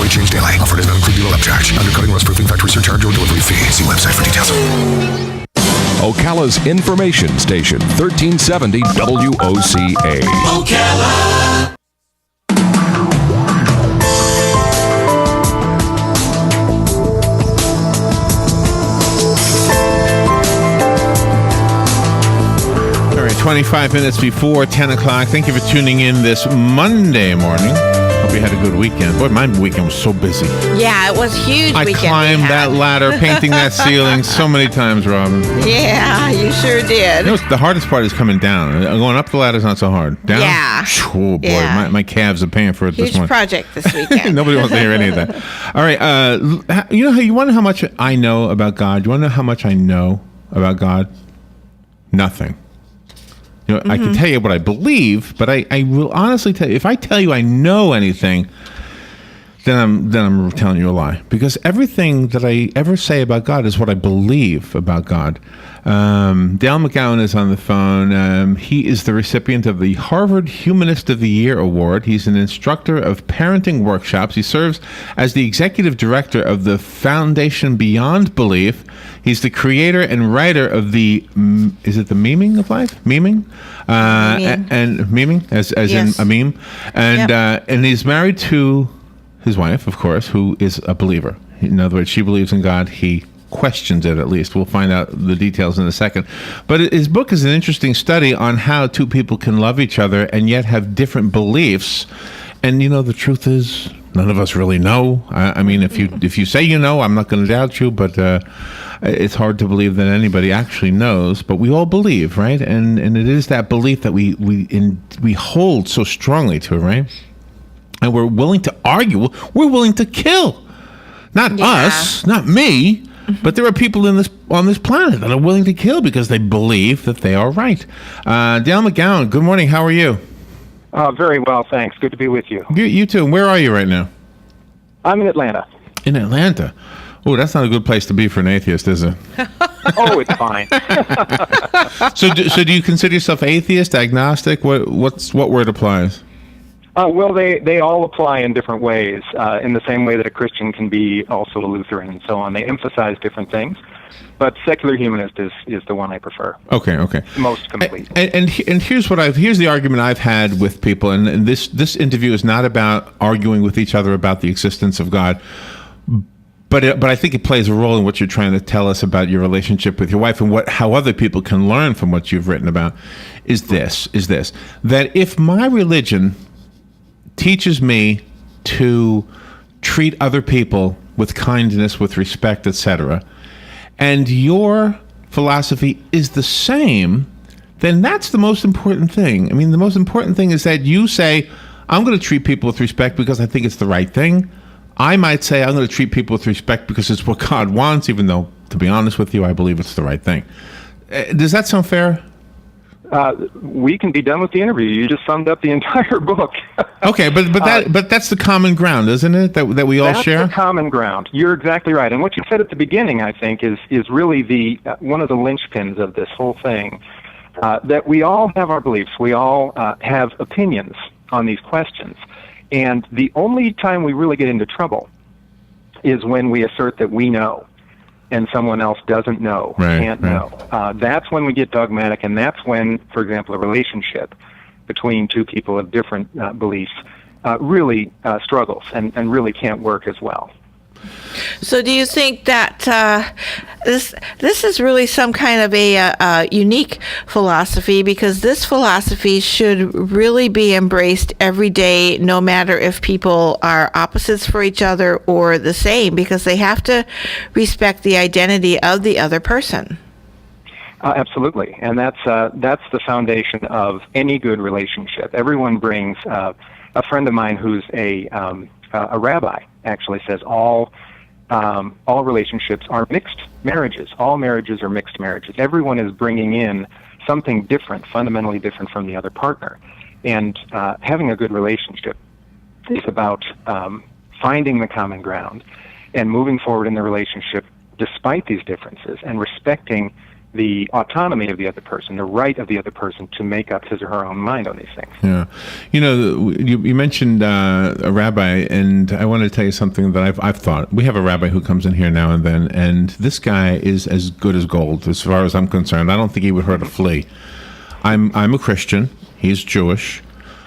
may change daily. Offer does not include dealer upcharge. Undercutting, rust proofing, factory surcharge, or delivery fee. See website for details. Ocala's information station, 1370 WOCA. Ocala. All right, 25 minutes before 10 o'clock. Thank you for tuning in this Monday morning. Hope you had a good weekend. Boy, my weekend was so busy. Yeah, it was a huge I weekend. climbed that ladder, painting that ceiling so many times, Robin. Yeah, you sure did. You know, the hardest part is coming down. Going up the ladder is not so hard. Down? Yeah. Oh, boy, Yeah. my calves are paying for it this Huge morning. project this weekend. Nobody wants to hear any of that. All right. You want to know how much I know about God? You want to know how much I know about God? Nothing. You know, I can tell you what I believe, but I will honestly tell you, if I tell you I know anything, then I'm telling you a lie. Because everything that I ever say about God is what I believe about God. Dale McGowan is on the phone. He is the recipient of the Harvard Humanist of the Year Award. He's an instructor of parenting workshops. He serves as the executive director of the Foundation Beyond Belief. He's the creator and writer of the, is it the Meming of Life? Meming? And meming, as Yes. in a meme. And, Yep. and he's married to his wife, of course, who is a believer. In other words, she believes in God. He questions it, at least. We'll find out the details in a second. But his book is an interesting study on how two people can love each other and yet have different beliefs. And, the truth is, none of us really know. I mean, if you say you know, I'm not going to doubt you, but it's hard to believe that anybody actually knows. But we all believe, right? And it is that belief that we hold so strongly to, right? And we're willing to argue. We're willing to kill. Not us, not me, but there are people on this planet that are willing to kill because they believe that they are right. Dale McGowan, good morning. How are you? Very well, thanks. Good to be with you. You too. Where are you right now? I'm in Atlanta. In Atlanta. Oh, that's not a good place to be for an atheist, is it? Oh, it's fine. So do you consider yourself atheist, agnostic? What word applies? Well, they all apply in different ways, in the same way that a Christian can be also a Lutheran and so on. They emphasize different things, but secular humanist is the one I prefer. Okay. Most complete. And here's the argument I've had with people, and this interview is not about arguing with each other about the existence of God, but I think it plays a role in what you're trying to tell us about your relationship with your wife and how other people can learn from what you've written about. Is this that if my religion teaches me to treat other people with kindness, with respect, etc., and your philosophy is the same, then that's the most important thing. I mean, the most important thing is that you say, I'm going to treat people with respect because I think it's the right thing. I might say, I'm going to treat people with respect because it's what God wants, even though, to be honest with you, I believe it's the right thing. Does that sound fair? We can be done with the interview. You just summed up the entire book. Okay, but that's the common ground, isn't it? That we all share. That's the common ground. You're exactly right. And what you said at the beginning, I think, is really the one of the linchpins of this whole thing. That we all have our beliefs. We all have opinions on these questions, and the only time we really get into trouble is when we assert that we know and someone else doesn't know, can't know. That's when we get dogmatic, and that's when, for example, a relationship between two people of different beliefs really struggles and really can't work as well. So do you think that this is really some kind of a unique philosophy, because this philosophy should really be embraced every day, no matter if people are opposites for each other or the same, because they have to respect the identity of the other person? Absolutely, and that's the foundation of any good relationship. Everyone brings a friend of mine who's a rabbi actually says all relationships are mixed marriages. All marriages are mixed marriages. Everyone is bringing in something different, fundamentally different from the other partner. And having a good relationship is about finding the common ground and moving forward in the relationship despite these differences and respecting the autonomy of the other person, the right of the other person to make up his or her own mind on these things. Yeah. You mentioned a rabbi, and I want to tell you something that I've thought. We have a rabbi who comes in here now and then, and this guy is as good as gold as far as I'm concerned. I don't think he would hurt a flea. I'm a Christian. He's Jewish.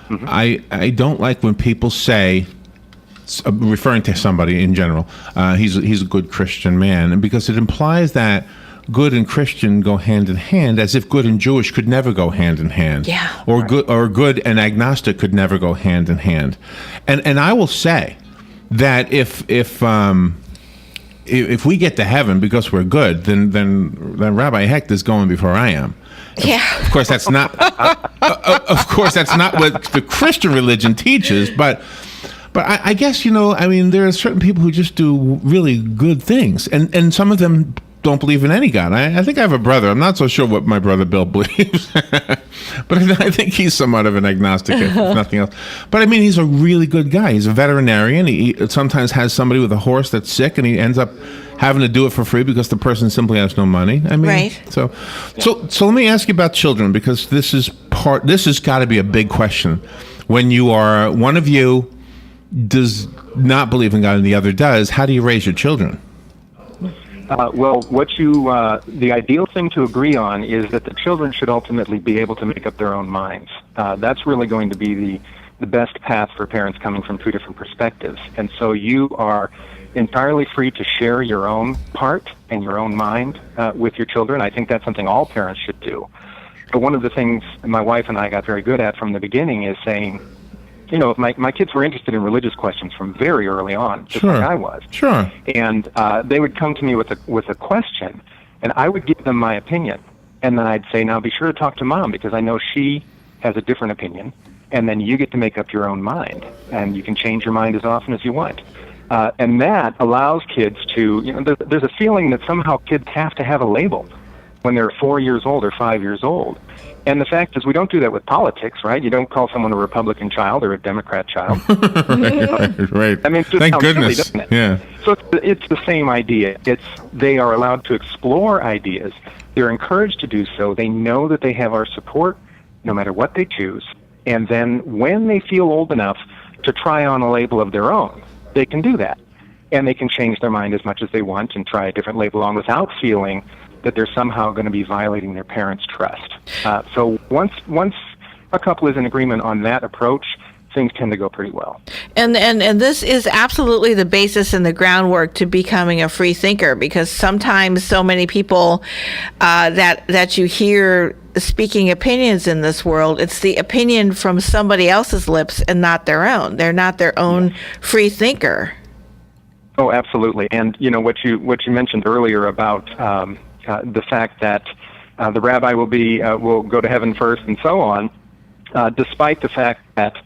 Mm-hmm. I don't like when people say, referring to somebody in general, he's a good Christian man, and because it implies that good and Christian go hand in hand, as if good and Jewish could never go hand in hand. Yeah. Or good and agnostic could never go hand in hand. And I will say that if we get to heaven because we're good, then Rabbi Hecht is going before I am. Yeah. Of course, that's not. Of course, that's not what the Christian religion teaches. But I guess there are certain people who just do really good things, and some of them don't believe in any God. I think I have a brother. I'm not so sure what my brother Bill believes, but I think he's somewhat of an agnostic, if nothing else. But he's a really good guy. He's a veterinarian. He sometimes has somebody with a horse that's sick, and he ends up having to do it for free because the person simply has no money. Right. So let me ask you about children, because this has got to be a big question. When one of you does not believe in God and the other does, how do you raise your children? Well, the ideal thing to agree on is that the children should ultimately be able to make up their own minds. That's really going to be the best path for parents coming from two different perspectives. And so you are entirely free to share your own part and your own mind with your children. I think that's something all parents should do. But one of the things my wife and I got very good at from the beginning is saying, if my kids were interested in religious questions from very early on, just like I was. Sure. And they would come to me with a question, and I would give them my opinion. And then I'd say, now be sure to talk to Mom, because I know she has a different opinion. And then you get to make up your own mind. And you can change your mind as often as you want. And that allows kids to, there's a feeling that somehow kids have to have a label when they're 4 years old or 5 years old. And the fact is, we don't do that with politics, right? You don't call someone a Republican child or a Democrat child. right. It just Thank sounds goodness. silly, doesn't it? Yeah. So it's the same idea. They are allowed to explore ideas. They're encouraged to do so. They know that they have our support no matter what they choose. And then when they feel old enough to try on a label of their own, they can do that. And they can change their mind as much as they want and try a different label on without feeling that they're somehow going to be violating their parents' trust. So once a couple is in agreement on that approach, things tend to go pretty well. And this is absolutely the basis and the groundwork to becoming a free thinker, because sometimes so many people that you hear speaking opinions in this world, it's the opinion from somebody else's lips and not their own. They're not their own free thinker. Oh, absolutely. And what you mentioned earlier about the fact that the rabbi will go to heaven first and so on, despite the fact that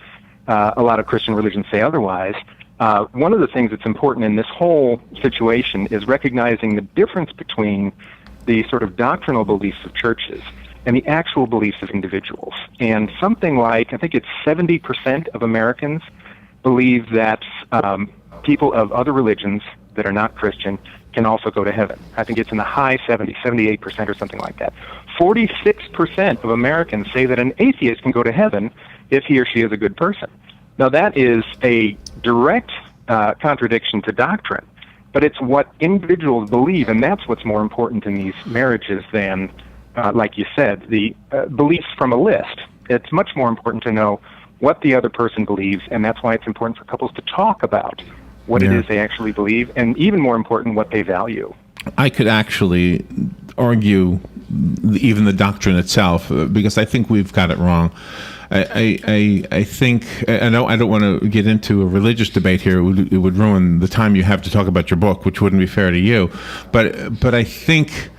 a lot of Christian religions say otherwise. One of the things that's important in this whole situation is recognizing the difference between the sort of doctrinal beliefs of churches and the actual beliefs of individuals. And something like, I think it's 70% of Americans believe that people of other religions that are not Christian can also go to heaven. I think it's in the high 70s, 78% or something like that. 46% of Americans say that an atheist can go to heaven if he or she is a good person. Now that is a direct contradiction to doctrine, but it's what individuals believe, and that's what's more important in these marriages than, like you said, the beliefs from a list. It's much more important to know what the other person believes, and that's why it's important for couples to talk about what it is they actually believe, and even more important, what they value. I could actually argue even the doctrine itself, because I think we've got it wrong. I think I don't want to get into a religious debate here. It would ruin the time you have to talk about your book, which wouldn't be fair to you. But I think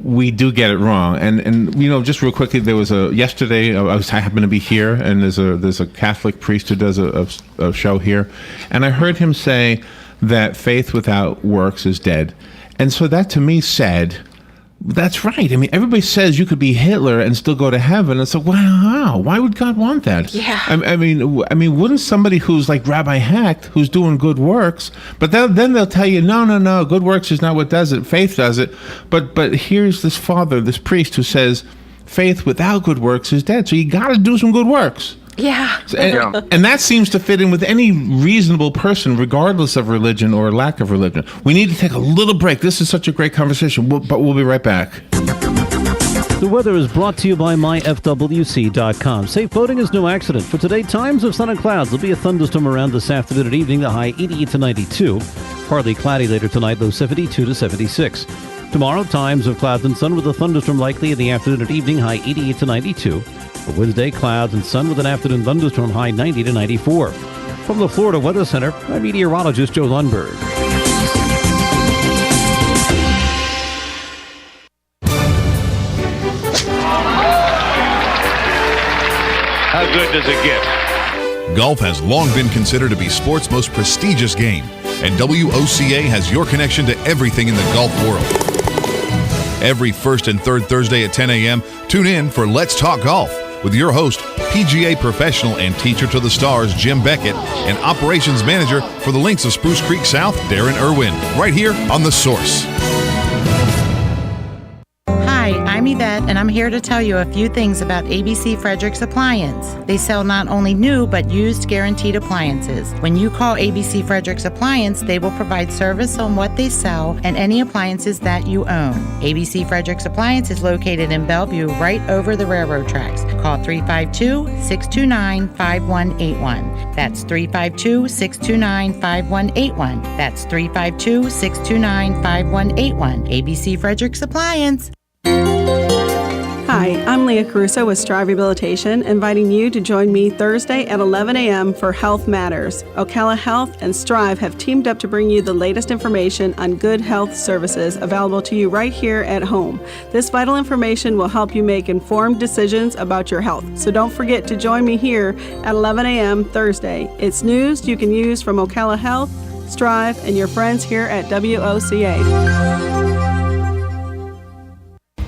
we do get it wrong. And just real quickly, there was yesterday I happened to be here, and there's a Catholic priest who does a show here, and I heard him say that faith without works is dead. And so that to me said, That's right. I mean, everybody says you could be Hitler and still go to heaven. It's like, wow, why would God want that? Yeah. I mean, wouldn't somebody who's like Rabbi Hecht, who's doing good works, but then they'll tell you, no, good works is not what does it. Faith does it. But here's this father, this priest, who says faith without good works is dead. So you got to do some good works. Yeah. And that seems to fit in with any reasonable person, regardless of religion or lack of religion. We need to take a little break. This is such a great conversation, but we'll be right back. The weather is brought to you by myfwc.com. Safe boating is no accident. For today, times of sun and clouds. There'll be a thunderstorm around this afternoon and evening, the high 88 to 92. Partly cloudy later tonight, low 72 to 76. Tomorrow, times of clouds and sun with a thunderstorm likely in the afternoon and evening, high 88 to 92. For Wednesday, clouds and sun with an afternoon thunderstorm, high 90 to 94. From the Florida Weather Center, I'm meteorologist Joe Lundberg. How good does it get? Golf has long been considered to be sport's most prestigious game, and WOCA has your connection to everything in the golf world. Every first and third Thursday at 10 a.m., tune in for Let's Talk Golf with your host, PGA professional and teacher to the stars, Jim Beckett, and operations manager for the Links of Spruce Creek South, Darren Irwin, right here on The Source. Hi, I'm Yvette, and I'm here to tell you a few things about ABC Frederick's Appliance. They sell not only new, but used guaranteed appliances. When you call ABC Frederick's Appliance, they will provide service on what they sell and any appliances that you own. ABC Frederick's Appliance is located in Bellevue, right over the railroad tracks. Call 352-629-5181. That's 352-629-5181. That's 352-629-5181. ABC Frederick's Appliance. Hi, I'm Leah Caruso with Strive Rehabilitation, inviting you to join me Thursday at 11 a.m. for Health Matters. Ocala Health and Strive have teamed up to bring you the latest information on good health services available to you right here at home. This vital information will help you make informed decisions about your health. So don't forget to join me here at 11 a.m. Thursday. It's news you can use from Ocala Health, Strive, and your friends here at WOCA.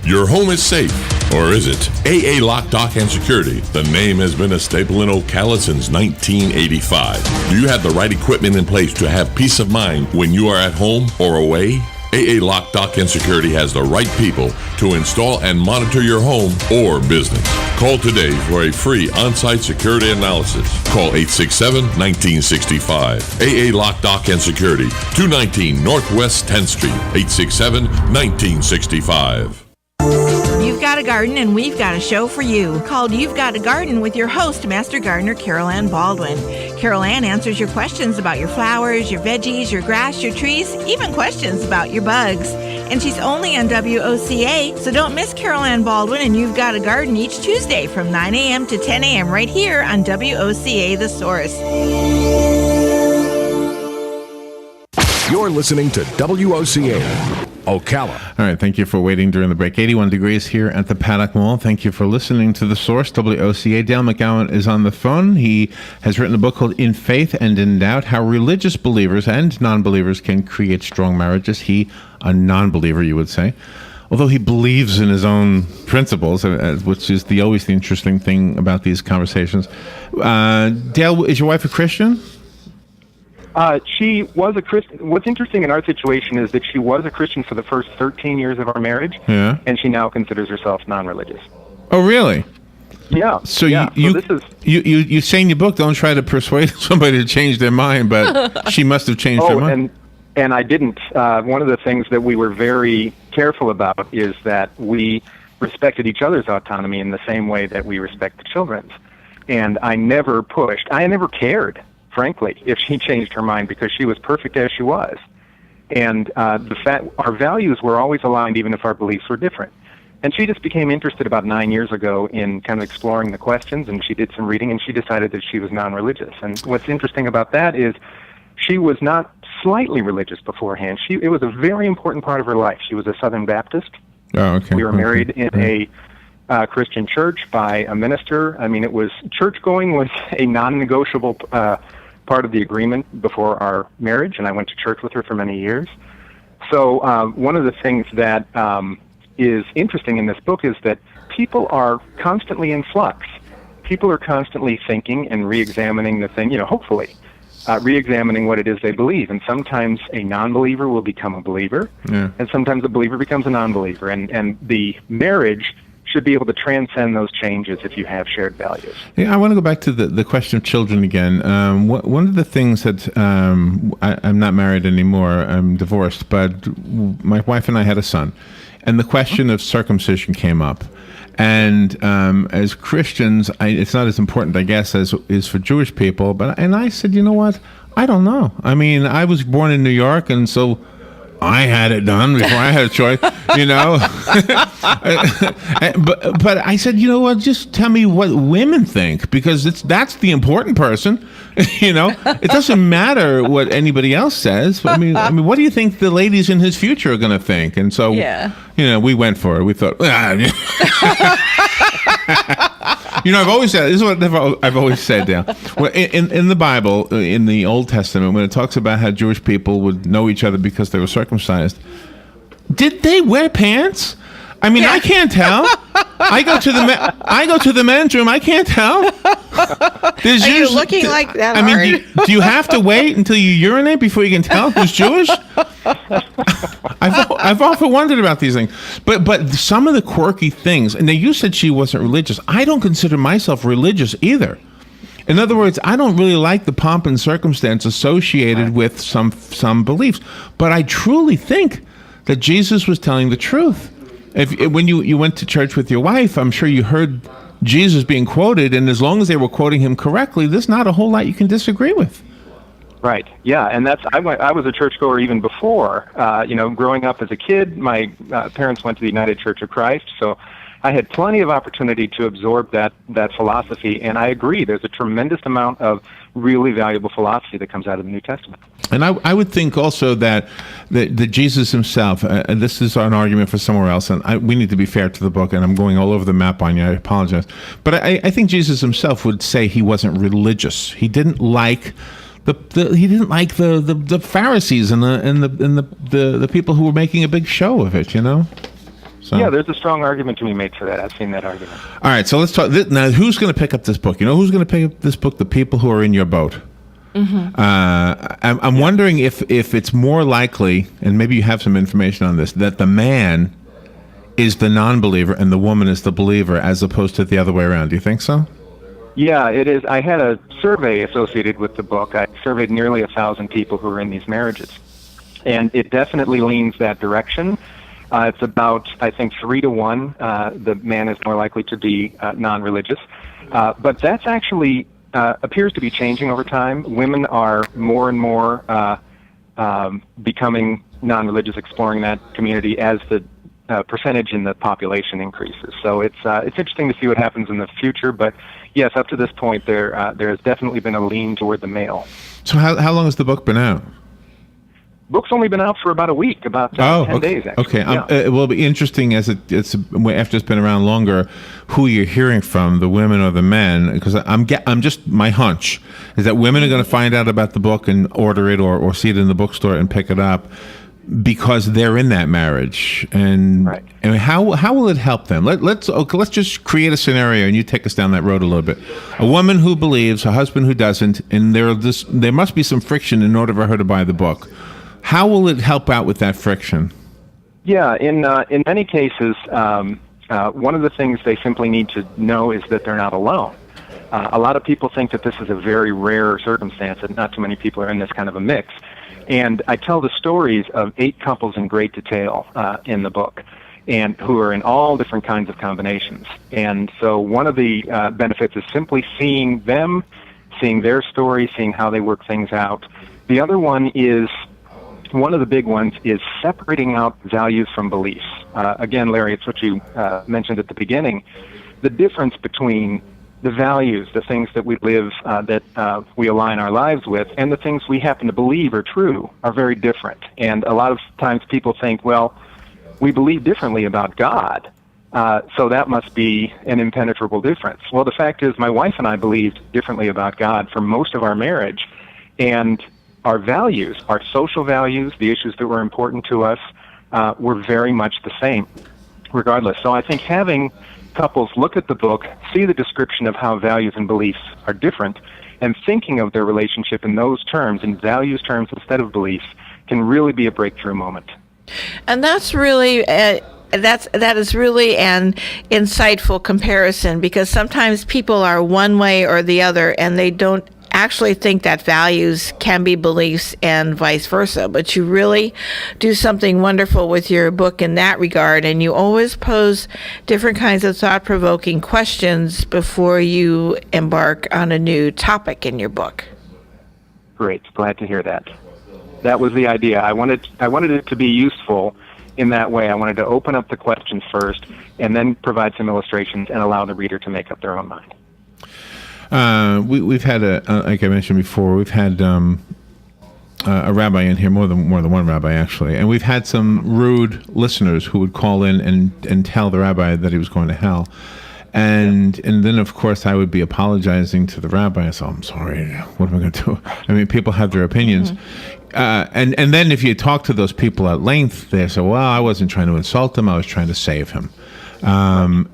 Your home is safe, or is it? AA Lock, Dock, and Security. The name has been a staple in Ocala since 1985. Do you have the right equipment in place to have peace of mind when you are at home or away? AA Lock, Dock, and Security has the right people to install and monitor your home or business. Call today for a free on-site security analysis. Call 867-1965. AA Lock, Dock, and Security, 219 Northwest 10th Street, 867-1965. You've got a garden and we've got a show for you called You've Got a Garden with your host, Master Gardener Carol Ann Baldwin. Carol Ann answers your questions about your flowers, your veggies, your grass, your trees, even questions about your bugs. And she's only on WOCA, so don't miss Carol Ann Baldwin and You've Got a Garden each Tuesday from 9 a.m. to 10 a.m. right here on WOCA The Source. You're listening to WOCA, Ocala. All right, thank you for waiting during the break. 81 degrees here at the Paddock Mall. Thank you for listening to The Source, WOCA. Dale McGowan is on the phone. He has written a book called In Faith and in Doubt, How Religious Believers and Non-Believers Can Create Strong Marriages. He, a non-believer, you would say, although he believes in his own principles, which is always the interesting thing about these conversations. Dale, is your wife a Christian? She was a Christian. What's interesting in our situation is that she was a Christian for the first 13 years of our marriage, and she now considers herself non-religious. Oh, really? Yeah. So yeah. you say in your book, don't try to persuade somebody to change their mind, but she must have changed her mind. And I didn't. One of the things that we were very careful about is that we respected each other's autonomy in the same way that we respect the children's. And I never pushed. I never cared, frankly, if she changed her mind, because she was perfect as she was. And our values were always aligned, even if our beliefs were different. And she just became interested about 9 years ago in kind of exploring the questions, and she did some reading, and she decided that she was non-religious. And what's interesting about that is she was not slightly religious beforehand. It was a very important part of her life. She was a Southern Baptist. Oh, okay. We were married in a Christian church by a minister. I mean, church-going was a non-negotiable part of the agreement before our marriage, and I went to church with her for many years. So one of the things that is interesting in this book is that people are constantly in flux. People are constantly thinking and re-examining the thing, hopefully, re-examining what it is they believe. And sometimes a non-believer will become a believer, and sometimes a believer becomes a non-believer. And the marriage should be able to transcend those changes if you have shared values. Yeah, I want to go back to the question of children again. One of the things that I'm not married anymore, I'm divorced, but my wife and I had a son, and the question of circumcision came up. And as Christians, it's not as important, I guess, as is for Jewish people. And I said, you know what? I don't know. I mean, I was born in New York, and so I had it done before I had a choice, but I said, you know what? Just tell me what women think, because that's the important person. It doesn't matter what anybody else says. I mean, what do you think the ladies in his future are going to think? And so, we went for it. We thought, I've always said, this is what I've always said now. Well, in the Bible, in the Old Testament, when it talks about how Jewish people would know each other because they were circumcised, did they wear pants? I mean, I can't tell. I go to the men's room. I can't tell. Are you looking like that? I mean, do you have to wait until you urinate before you can tell who's Jewish? I've often wondered about these things, but some of the quirky things. And now you said she wasn't religious. I don't consider myself religious either. In other words, I don't really like the pomp and circumstance associated with some beliefs. But I truly think that Jesus was telling the truth. When you went to church with your wife, I'm sure you heard Jesus being quoted, and as long as they were quoting him correctly, there's not a whole lot you can disagree with. Right. Yeah, and I was a churchgoer even before. Growing up as a kid, my parents went to the United Church of Christ, so I had plenty of opportunity to absorb that philosophy, and I agree. There's a tremendous amount of really valuable philosophy that comes out of the New Testament. And I would think also that Jesus himself, and this is an argument for somewhere else, and we need to be fair to the book, and I'm going all over the map on you, I apologize. But I think Jesus himself would say he wasn't religious. He didn't like the Pharisees and the people who were making a big show of it, So. Yeah, there's a strong argument to be made for that. I've seen that argument. All right, so let's talk. Now, who's going to pick up this book? Who's going to pick up this book? The people who are in your boat. Mm-hmm. I'm wondering if it's more likely, and maybe you have some information on this, that the man is the non-believer and the woman is the believer, as opposed to the other way around. Do you think so? Yeah, it is. I had a survey associated with the book. I surveyed nearly 1,000 people who are in these marriages, and it definitely leans that direction. It's about, I think, 3-1. The man is more likely to be non-religious. But that's actually appears to be changing over time. Women are more and more becoming non-religious, exploring that community as the percentage in the population increases. So it's interesting to see what happens in the future. But yes, up to this point, there has definitely been a lean toward the male. So how long has the book been out? Book's only been out for about a week, about 10 days, actually. Okay. Yeah. It will be interesting as it's after it's been around longer, who you're hearing from, the women or the men, because I'm just, my hunch is that women are going to find out about the book and order it or see it in the bookstore and pick it up because they're in that marriage. And, right. And how will it help them? Let's just create a scenario, and you take us down that road a little bit. A woman who believes, a husband who doesn't, and there must be some friction in order for her to buy the book. How will it help out with that friction? Yeah, in many cases, one of the things they simply need to know is that they're not alone. A lot of people think that this is a very rare circumstance, that not too many people are in this kind of a mix. And I tell the stories of 8 couples in great detail in the book, and who are in all different kinds of combinations. And so one of the benefits is simply seeing them, seeing their story, seeing how they work things out. The other one is, one of the big ones is separating out values from beliefs. Again, Larry, it's what you mentioned at the beginning. The difference between the values, the things that we live, that we align our lives with, and the things we happen to believe are true are very different. And a lot of times people think, well, we believe differently about God, so that must be an impenetrable difference. Well, the fact is my wife and I believed differently about God for most of our marriage, and our values, our social values, the issues that were important to us, were very much the same. regardless. So I think having couples look at the book, see the description of how values and beliefs are different, and thinking of their relationship in those terms, in values terms instead of beliefs, can really be a breakthrough moment. And that's really that is really an insightful comparison, because sometimes people are one way or the other, and they don't actually think that values can be beliefs and vice versa. But you really do something wonderful with your book in that regard, and you always pose different kinds of thought-provoking questions before you embark on a new topic in your book. Great, glad to hear that. That was the idea. I wanted it to be useful in that way. I wanted to open up the questions first and then provide some illustrations and allow the reader to make up their own mind. We've had like I mentioned before, we've had a rabbi in here, more than one rabbi actually, and we've had some rude listeners who would call in and tell the rabbi that he was going to hell, and then of course I would be apologizing to the rabbi. So I'm sorry. What am I going to do? I mean, people have their opinions, and then if you talk to those people at length, they say, "Well, I wasn't trying to insult him. I was trying to save him."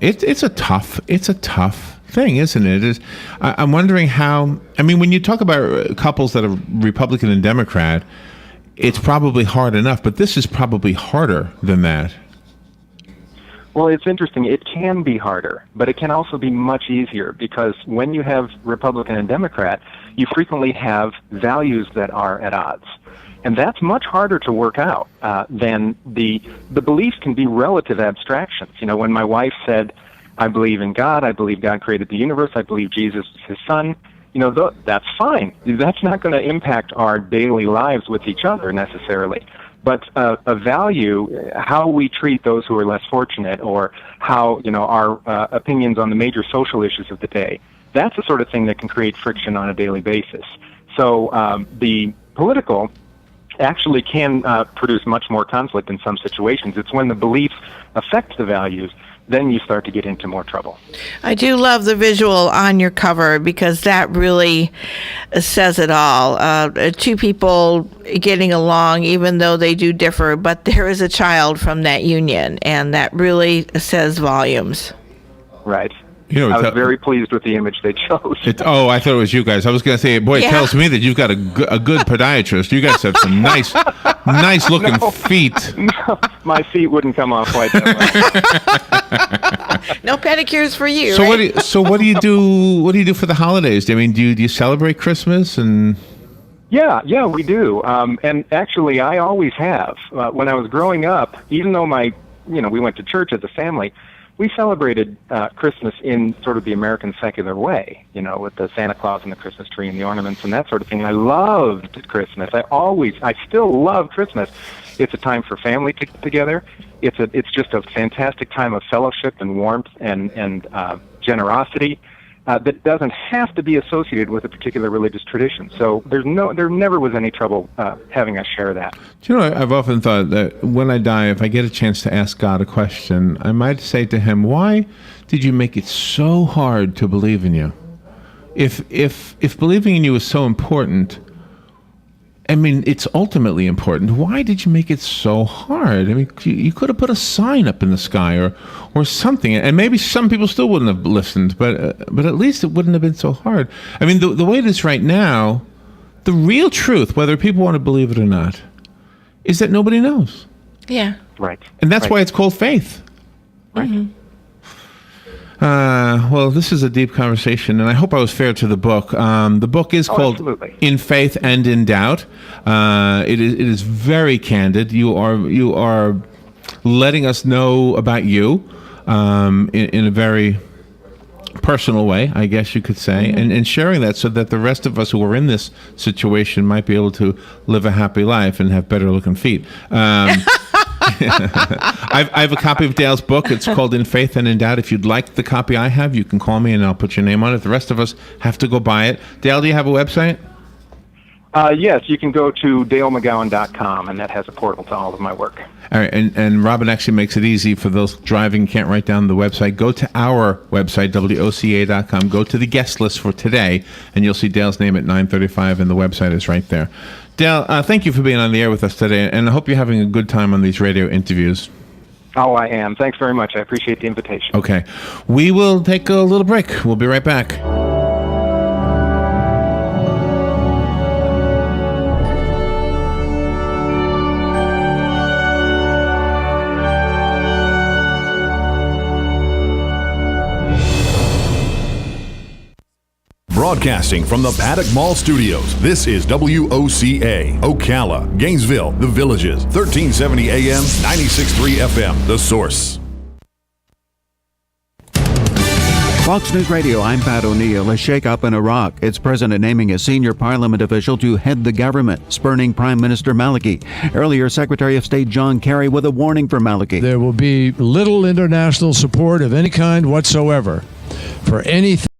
It's a tough thing, isn't it? I'm wondering how, I mean, when you talk about couples that are Republican and Democrat, it's probably hard enough, but this is probably harder than that. Well, it's interesting. It can be harder, but it can also be much easier, because when you have Republican and Democrat, you frequently have values that are at odds. And that's much harder to work out than the beliefs can be relative abstractions. You know, when my wife said, I believe in God, I believe God created the universe, I believe Jesus is his son, you know, that's fine. That's not going to impact our daily lives with each other necessarily. But a value, how we treat those who are less fortunate, or how, you know, our opinions on the major social issues of the day, that's the sort of thing that can create friction on a daily basis. So the political actually can produce much more conflict in some situations. It's when the beliefs affect the values, then you start to get into more trouble. I do love the visual on your cover, because that really says it all. Two people getting along even though they do differ, but there is a child from that union, and that really says volumes. Right. You know, I was very pleased with the image they chose. I thought it was you guys. I was going to say, boy, it tells me that you've got a good podiatrist. You guys have some nice looking feet. No, my feet wouldn't come off quite that way. No pedicures for you. So right? What do you do? What do you do for the holidays? I mean, do you celebrate Christmas and? Yeah, we do. And actually, I always have. When I was growing up, even though we went to church as a family, we celebrated Christmas in sort of the American secular way, you know, with the Santa Claus and the Christmas tree and the ornaments and that sort of thing. I loved Christmas. I still love Christmas. It's a time for family to get together. It's just a fantastic time of fellowship and warmth and generosity that doesn't have to be associated with a particular religious tradition. So there never was any trouble having us share that. Do you know, I've often thought that when I die, if I get a chance to ask God a question, I might say to him, why did you make it so hard to believe in you? If believing in you is so important, I mean, it's ultimately important. Why did you make it so hard? I mean, you could have put a sign up in the sky or something, and maybe some people still wouldn't have listened, but at least it wouldn't have been so hard. I mean, the way it is right now, the real truth, whether people want to believe it or not, is that nobody knows. Yeah. Right. And that's why it's called faith. Right. Mm-hmm. Well, this is a deep conversation, and I hope I was fair to the book. The book is called absolutely. In Faith and in Doubt. It is very candid. You are letting us know about you in a very personal way, I guess you could say, and sharing that so that the rest of us who are in this situation might be able to live a happy life and have better looking feet. I have a copy of Dale's book. It's called In Faith and in Doubt. If you'd like the copy I have, you can call me and I'll put your name on it. The rest of us have to go buy it. Dale, do you have a website? Yes, you can go to dalemcgowan.com, and that has a portal to all of my work. All right, and Robin actually makes it easy for those driving, can't write down the website. Go to our website, WOCA.com. Go to the guest list for today, and you'll see Dale's name at 9:35, and the website is right there. Dale, thank you for being on the air with us today, and I hope you're having a good time on these radio interviews. Oh, I am. Thanks very much. I appreciate the invitation. Okay. We will take a little break. We'll be right back. Broadcasting from the Paddock Mall Studios, this is WOCA, Ocala, Gainesville, The Villages, 1370 AM, 96.3 FM, The Source. Fox News Radio, I'm Pat O'Neill. A shakeup in Iraq. Its president naming a senior parliament official to head the government, spurning Prime Minister Maliki. Earlier, Secretary of State John Kerry with a warning for Maliki. There will be little international support of any kind whatsoever for anything